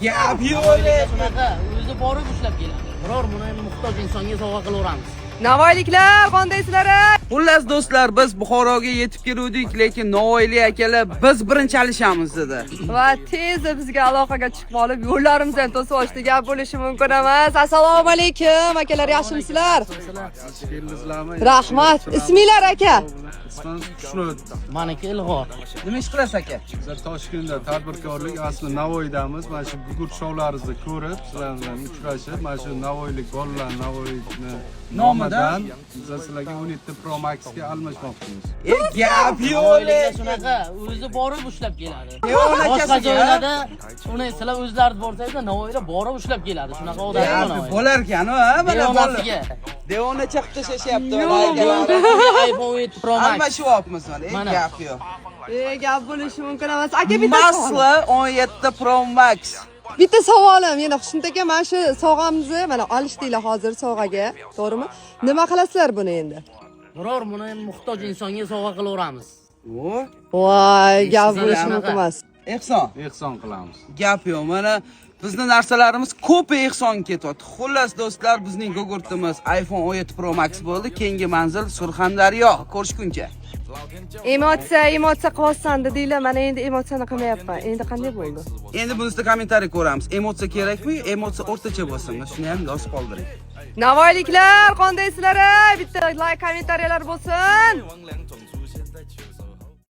gap yo'q. Shunaqa o'zi borib ushlab keladi. Biror buni muhtoj insonga sovg'a qilaveramiz. Navoiyliklar, qandaysizlar? Xullas do'stlar, biz Buxoroga yetib keldik, lekin Navoiylik akalar biz birinchi alishamiz dedi. Va tezda bizga aloqaga chiqib olib, yo'llarimizni ham to'sib olishdi. Gap bo'lishi mumkin emas. Assalomu alaykum, akalar, yaxshimisizlar? Rahmat. Isminglar aka? Ismim Xushnud. Meniki Ilg'or. Nima ish qilasiz aka? Biz Toshkentda tadbirkorlik, asli Navoiydamiz. Mana shu gugurt shoularimizni ko'rib, sizlar bilan uchrashib, mana shu Navoiylik bolalar Navoiyni nomidan biz sizlarga 17 Pro Max ga almashmoqchimiz. Gap yo'q. Shunaqa o'zi borib ushlab keladi. Yo'q Boshqa akasiga. joylarda uni sizlar o'zlaringiz borsangiz, Navoiyda borib ushlab keladi. Shunaqa odam Navoiy. Bo'lar ekan, ha? Mana Devonasiga. Devona chiqib tashlashyapti. iPhone 7 Pro Max. Almashyapmiz mana. Mana. Gap yo'q. Gap bo'lishi mumkin emas. Aka bitta Masla 17 Pro Max. Bitta savolim, yana Xushnud aka, mana shu sovg'amizni mana olishdinglar hozir sovg'aga, to'g'rimi? Nima qilasizlar buni endi? Biror buni muhtoj insonga sovg'a qilaveramiz. Voy, gap Sizlar bo'lishi anaqa. mumkin emas. Ehson. Ehson qilamiz. Gap yo'q. Mana bizning narsalarimiz ko'p ehson ketyapti. Xullas do'stlar, bizning gugurtimiz iPhone 17 Pro Max bo'ldi. Keyingi manzil Surxondaryo. Ko'rishguncha. Emotsiya qilyapsan dedinglar, mana endi emotsiyani qilmayapman. Endi qanday bo'ldi? Endi bunisida kommentariy ko'ramiz. Emotsiya kerakmi? Emotsiya o'rtacha bo'lsin. Shuni ham yozib qoldiring. Navoiyliklar, qandaysizlar? Bitta like, kommentariyalar bo'lsin.